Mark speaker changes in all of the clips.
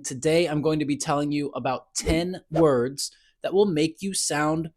Speaker 1: Today, I'm going to be telling you about 10 words that will make you sound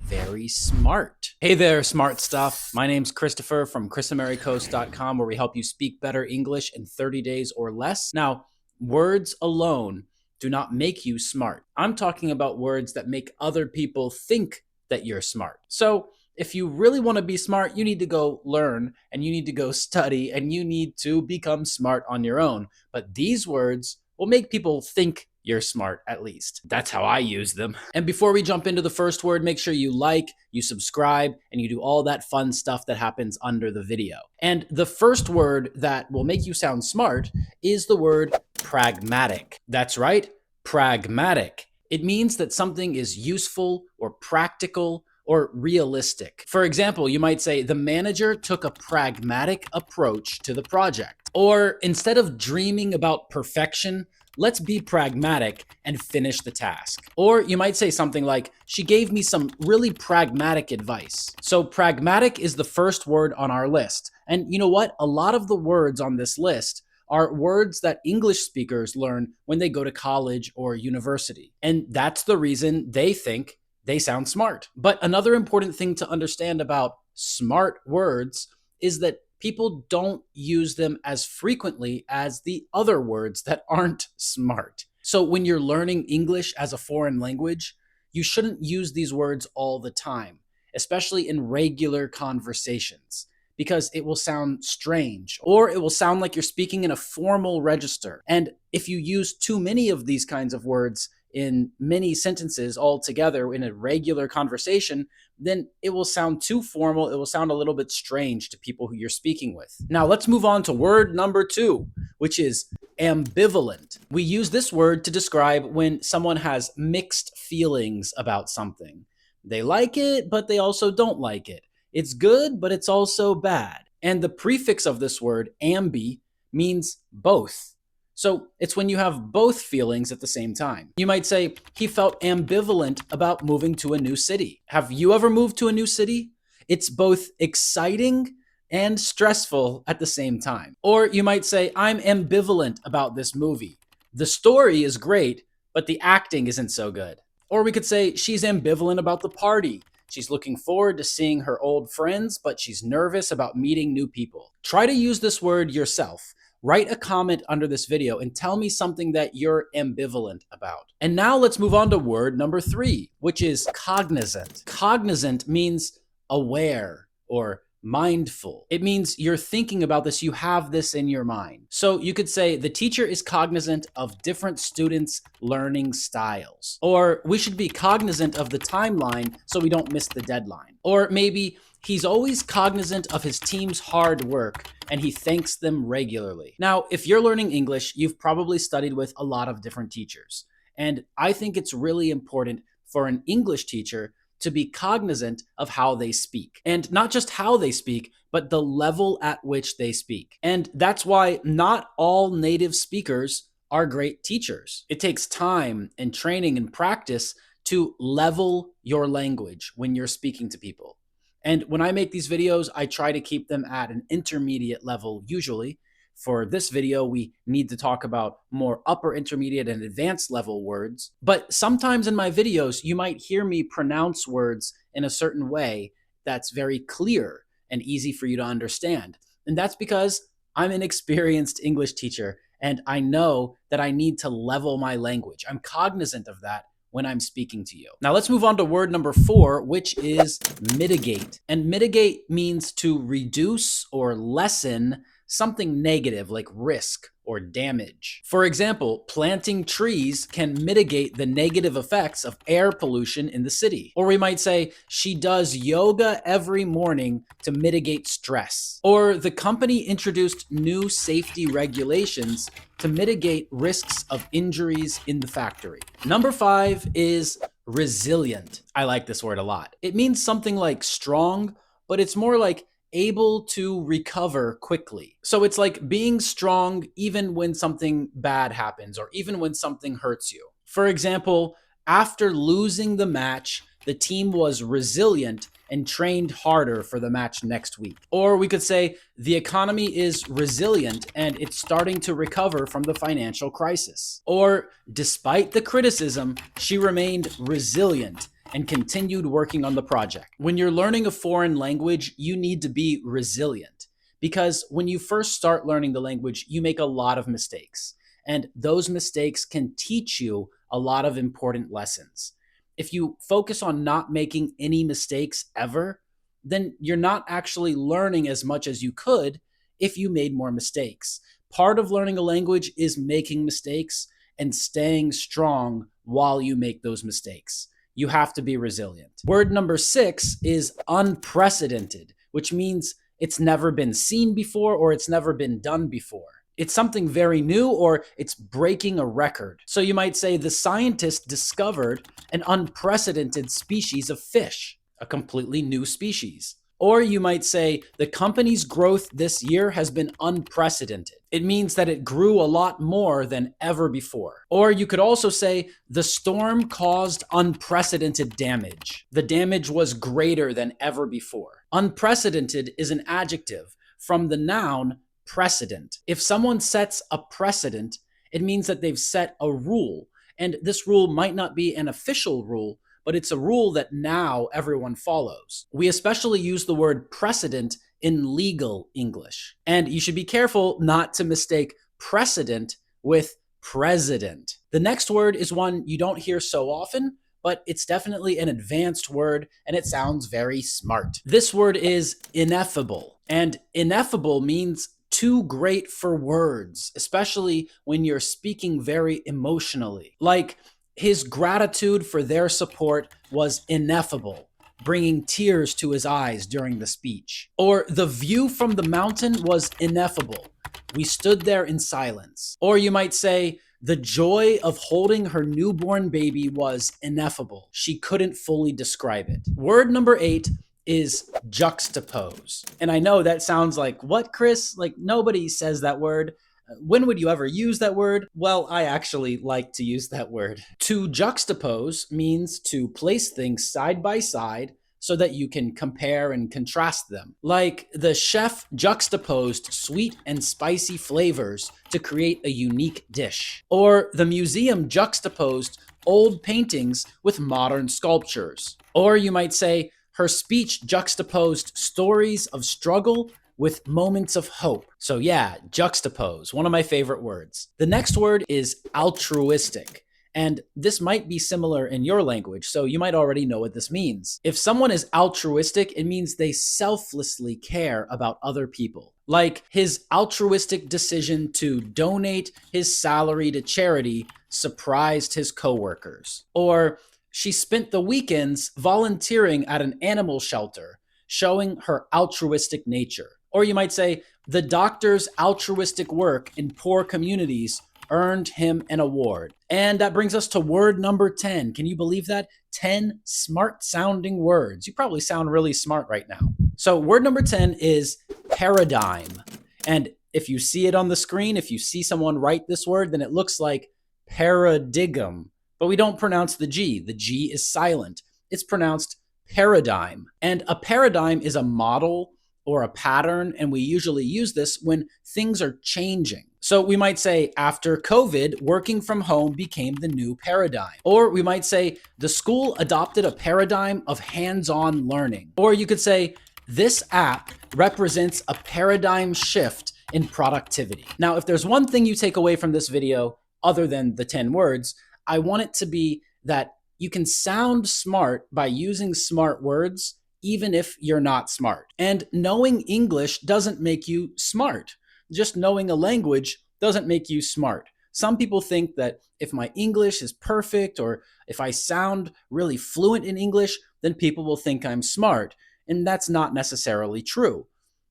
Speaker 1: very smart. Hey there, smart stuff. My name's Christopher from chrisamericos.com, where we help you speak better English in 30 days or less. Now, words alone do not make you smart. I'm talking about words that make other people think that you're smart. So, if you really want to be smart, you need to go learn and you need to go study and you need to become smart on your own. But these words will make people think you're smart, at least. That's how I use them. And before we jump into the first word, make sure you like, you subscribe, and you do all that fun stuff that happens under the video. And the first word that will make you sound smart is the word pragmatic. That's right, pragmatic. It means that something is useful or practical or realistic. For example, you might say the manager took a pragmatic approach to the project. Or instead of dreaming about perfection, let's be pragmatic and finish the task. Or you might say something like, she gave me some really pragmatic advice. So pragmatic is the first word on our list. And you know what? A lot of the words on this list are words that English speakers learn when they go to college or university. And that's the reason they think they sound smart. But another important thing to understand about smart words is that people don't use them as frequently as the other words that aren't smart. So when you're learning English as a foreign language, you shouldn't use these words all the time, especially in regular conversations, because it will sound strange or it will sound like you're speaking in a formal register. And if you use too many of these kinds of words in many sentences all together in a regular conversation, then it will sound too formal. It will sound a little bit strange to people who you're speaking with. Now let's move on to word number 2, which is ambivalent. We use this word to describe when someone has mixed feelings about something. They like it, but they also don't like it. It's good, but it's also bad. And the prefix of this word, ambi, means both. So it's when you have both feelings at the same time. You might say, he felt ambivalent about moving to a new city. Have you ever moved to a new city? It's both exciting and stressful at the same time. Or you might say, I'm ambivalent about this movie. The story is great, but the acting isn't so good. Or we could say, she's ambivalent about the party. She's looking forward to seeing her old friends, but she's nervous about meeting new people. Try to use this word yourself. Write a comment under this video and tell me something that you're ambivalent about. And now let's move on to word number 3, which is cognizant. Cognizant means aware or mindful. It means you're thinking about this, you have this in your mind. So you could say the teacher is cognizant of different students' learning styles. Or we should be cognizant of the timeline so we don't miss the deadline. Or maybe he's always cognizant of his team's hard work and he thanks them regularly. Now, if you're learning English, you've probably studied with a lot of different teachers. And I think it's really important for an English teacher to be cognizant of how they speak. And not just how they speak, but the level at which they speak. And that's why not all native speakers are great teachers. It takes time and training and practice to level your language when you're speaking to people. And when I make these videos, I try to keep them at an intermediate level usually. For this video, we need to talk about more upper intermediate and advanced level words. But sometimes in my videos, you might hear me pronounce words in a certain way that's very clear and easy for you to understand. And that's because I'm an experienced English teacher and I know that I need to level my language. I'm cognizant of that when I'm speaking to you. Now let's move on to word number 4, which is mitigate. And mitigate means to reduce or lessen something negative like risk or damage. For example, planting trees can mitigate the negative effects of air pollution in the city. Or we might say, she does yoga every morning to mitigate stress. Or the company introduced new safety regulations to mitigate risks of injuries in the factory. Number 5 is resilient. I like this word a lot. It means something like strong, but it's more like able to recover quickly. So it's like being strong even when something bad happens or even when something hurts you. For example, after losing the match, the team was resilient and trained harder for the match next week. Or we could say the economy is resilient and it's starting to recover from the financial crisis. Or despite the criticism, she remained resilient and continued working on the project. When you're learning a foreign language, you need to be resilient because when you first start learning the language, you make a lot of mistakes. And those mistakes can teach you a lot of important lessons. If you focus on not making any mistakes ever, then you're not actually learning as much as you could if you made more mistakes. Part of learning a language is making mistakes and staying strong while you make those mistakes. You have to be resilient. Word number 6 is unprecedented, which means it's never been seen before or it's never been done before. It's something very new or it's breaking a record. So you might say the scientist discovered an unprecedented species of fish, a completely new species. Or you might say the company's growth this year has been unprecedented. It means that it grew a lot more than ever before. Or you could also say the storm caused unprecedented damage. The damage was greater than ever before. Unprecedented is an adjective from the noun precedent. If someone sets a precedent, it means that they've set a rule. And this rule might not be an official rule, but it's a rule that now everyone follows. We especially use the word precedent in legal English. And you should be careful not to mistake precedent with president. The next word is one you don't hear so often, but it's definitely an advanced word and it sounds very smart. This word is ineffable. And ineffable means too great for words, especially when you're speaking very emotionally. Like, his gratitude for their support was ineffable, bringing tears to his eyes during the speech. Or the view from the mountain was ineffable. We stood there in silence. Or you might say, the joy of holding her newborn baby was ineffable. She couldn't fully describe it. Word number 8 is juxtapose. And I know that sounds like, what, Chris? Like, nobody says that word. When would you ever use that word? Well, I actually like to use that word. To juxtapose means to place things side by side so that you can compare and contrast them. Like the chef juxtaposed sweet and spicy flavors to create a unique dish. Or the museum juxtaposed old paintings with modern sculptures. Or you might say, her speech juxtaposed stories of struggle with moments of hope. So yeah, juxtapose, one of my favorite words. The next word is altruistic. And this might be similar in your language, so you might already know what this means. If someone is altruistic, it means they selflessly care about other people. Like his altruistic decision to donate his salary to charity surprised his coworkers. Or she spent the weekends volunteering at an animal shelter, showing her altruistic nature. Or you might say, the doctor's altruistic work in poor communities earned him an award. And that brings us to word number 10. Can you believe that? 10 smart sounding words. You probably sound really smart right now. So word number 10 is paradigm. And if you see it on the screen, if you see someone write this word, then it looks like paradigm. But we don't pronounce the G. The G is silent. It's pronounced paradigm. And a paradigm is a model or a pattern, and we usually use this when things are changing. So we might say, after COVID, working from home became the new paradigm. Or we might say, the school adopted a paradigm of hands-on learning. Or you could say, this app represents a paradigm shift in productivity. Now, if there's one thing you take away from this video, other than the 10 words, I want it to be that you can sound smart by using smart words, even if you're not smart. And knowing English doesn't make you smart. Just knowing a language doesn't make you smart. Some people think that if my English is perfect or if I sound really fluent in English, then people will think I'm smart. And that's not necessarily true.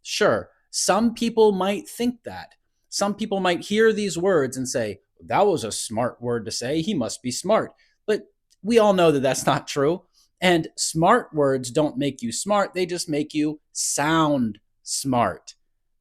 Speaker 1: Sure, some people might think that. Some people might hear these words and say, that was a smart word to say, he must be smart. But we all know that that's not true. And smart words don't make you smart, they just make you sound smart.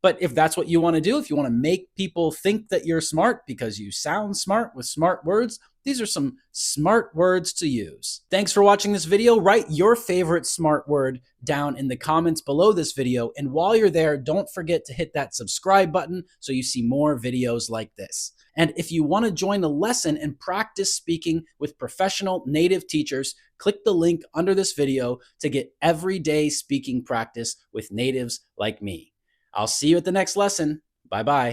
Speaker 1: But if that's what you want to do, if you want to make people think that you're smart because you sound smart with smart words, these are some smart words to use. Thanks for watching this video. Write your favorite smart word down in the comments below this video. And while you're there, don't forget to hit that subscribe button so you see more videos like this. And if you want to join a lesson and practice speaking with professional native teachers, click the link under this video to get everyday speaking practice with natives like me. I'll see you at the next lesson. Bye-bye.